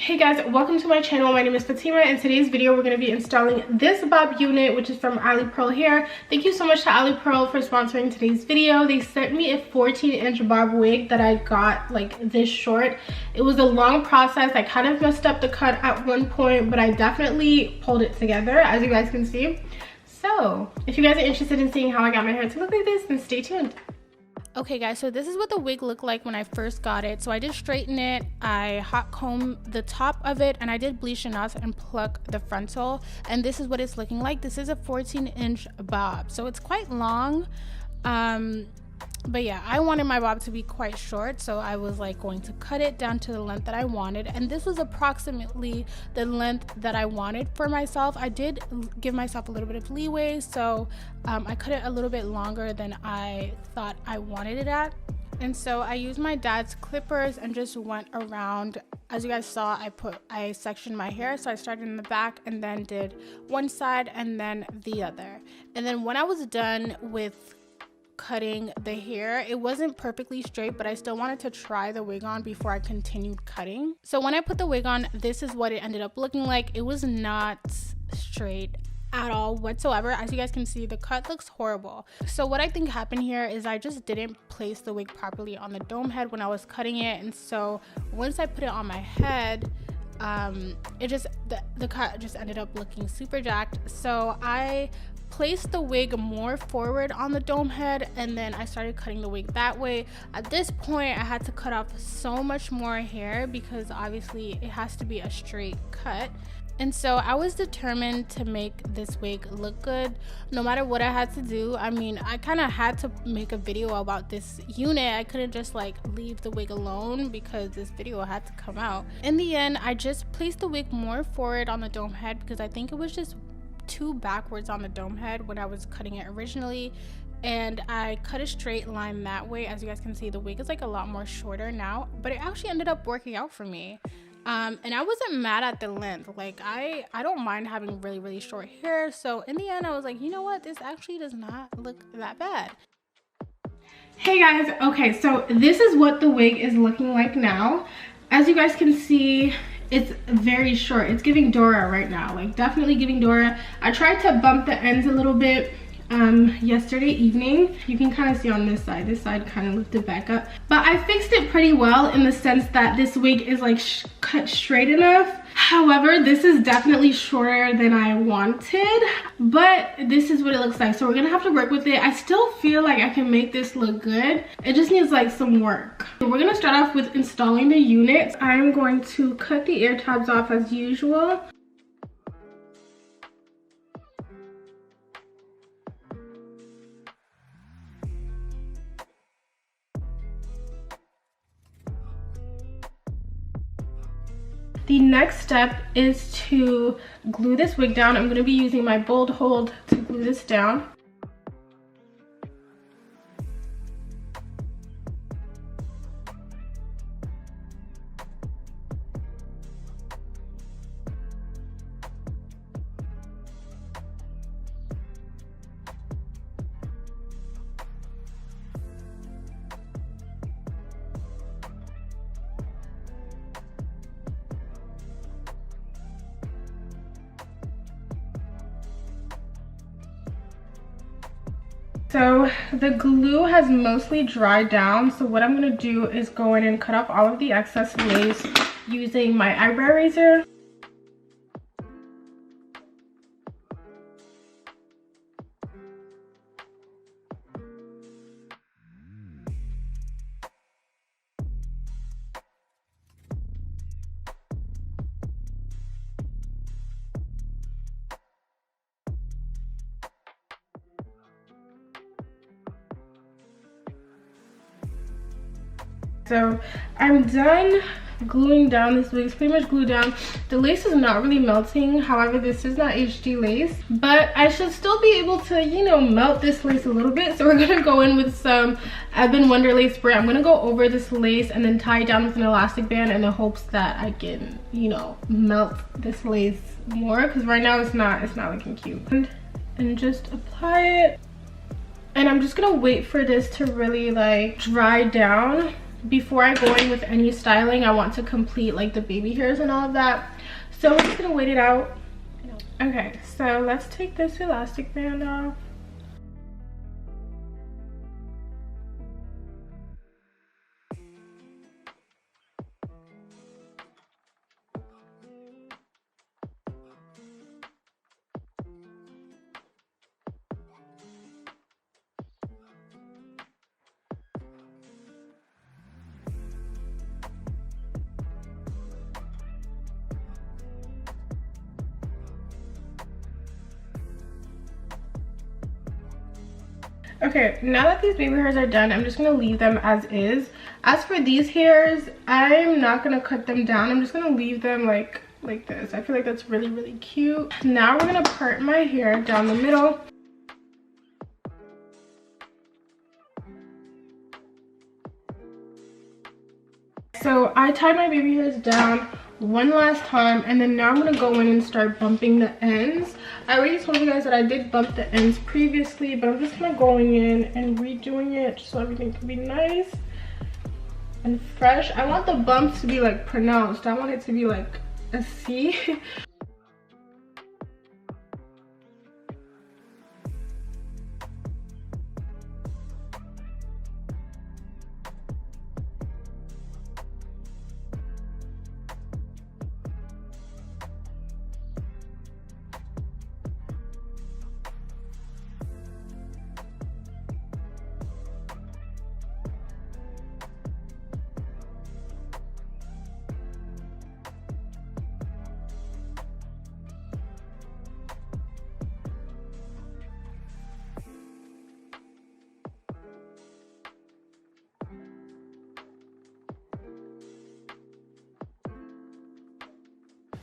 Hey guys, welcome to my channel. My name is Fatima. In today's video we're going to be installing this bob unit, which is from Alipearl hair. Thank you so much to Alipearl for sponsoring today's video. They sent me a 14-inch bob wig that I got like this short. It was a long process. I kind of messed up the cut at one point, but I definitely pulled it together, as you guys can see. So if you guys are interested in seeing how I got my hair to look like this, then stay tuned. Okay guys, so this is what the wig looked like when I first got it. So I did straighten it, I hot combed the top of it, and I did bleach the knots and pluck the frontal, and this is what it's looking like. This is a 14-inch bob, so it's quite long. But yeah, I wanted my bob to be quite short, so I was like going to cut it down to the length that I wanted, and this was approximately the length that I wanted for myself. I did give myself a little bit of leeway, so I cut it a little bit longer than I thought I wanted it at. And so I used my dad's clippers and just went around. As you guys saw, I sectioned my hair, so I started in the back and then did one side and then the other. And then when I was done with cutting the hair, it wasn't perfectly straight, but I still wanted to try the wig on before I continued cutting. So when I put the wig on, this is what it ended up looking like. It was not straight at all whatsoever. As you guys can see, the cut looks horrible. So what I think happened here is I just didn't place the wig properly on the dome head when I was cutting it, and so once I put it on my head, the cut just ended up looking super jacked. So I placed the wig more forward on the dome head, and then I started cutting the wig that way. At this point, I had to cut off so much more hair because obviously it has to be a straight cut. And so I was determined to make this wig look good no matter what I had to do. I mean, I kind of had to make a video about this unit. I couldn't just like leave the wig alone because this video had to come out. In the end, I just placed the wig more forward on the dome head because I think it was just too backwards on the dome head when I was cutting it originally, and I cut a straight line that way. As you guys can see, the wig is like a lot more shorter now, but it actually ended up working out for me. And I wasn't mad at the length. Like I don't mind having really short hair, so in the end I was like, you know what, this actually does not look that bad. Hey guys, okay, so this is what the wig is looking like now. As you guys can see, it's very short. It's giving Dora right now, like definitely giving Dora. I tried to bump the ends a little bit yesterday evening. You can kind of see on this side kind of lifted back up, but I fixed it pretty well in the sense that this wig is like cut straight enough. However, this is definitely shorter than I wanted, but this is what it looks like, so we're gonna have to work with it. I still feel like I can make this look good. It just needs like some work. We're gonna start off with installing the units. I'm going to cut the ear tabs off as usual. The next step is to glue this wig down. I'm going to be using my bold hold to glue this down. So the glue has mostly dried down, so what I'm going to do is go in and cut off all of the excess lace using my eyebrow razor. So I'm done gluing down. This wig is pretty much glued down. The lace is not really melting. However, this is not HD lace, but I should still be able to, you know, melt this lace a little bit. So we're gonna go in with some Ebon Wonder lace spray. I'm gonna go over this lace and then tie it down with an elastic band in the hopes that I can, you know, melt this lace more, because right now it's not looking cute. And just apply it. And I'm just gonna wait for this to really like dry down before I go in with any styling, I want to complete like the baby hairs and all of that. So we're just gonna wait it out. Okay, so let's take this elastic band off. Okay, now that these baby hairs are done, I'm just gonna leave them as is. As for these hairs, I'm not gonna cut them down. I'm just gonna leave them like this. I feel like that's really, really cute. Now we're gonna part my hair down the middle. So I tied my baby hairs down one last time, and then now I'm gonna go in and start bumping the ends. I already told you guys that I did bump the ends previously, but I'm just kind of going in and redoing it just so everything can be nice and fresh. I want the bumps to be like pronounced. I want it to be like a C.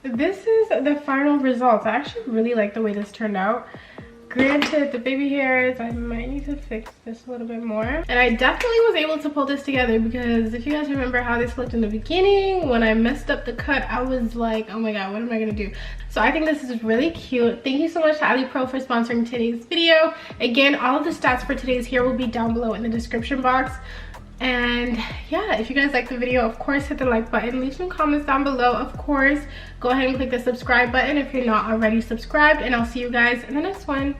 This is the final results. I actually really like the way this turned out. Granted, the baby hairs, I might need to fix this a little bit more. And I definitely was able to pull this together, because if you guys remember how this looked in the beginning, when I messed up the cut, I was like, oh my god, what am I gonna do? So I think this is really cute. Thank you so much to Alipearl for sponsoring today's video. Again, all of the stats for today's hair will be down below in the description box. And yeah, if you guys like the video, of course hit the like button, leave some comments down below. Of course, go ahead and click the subscribe button if you're not already subscribed, and I'll see you guys in the next one.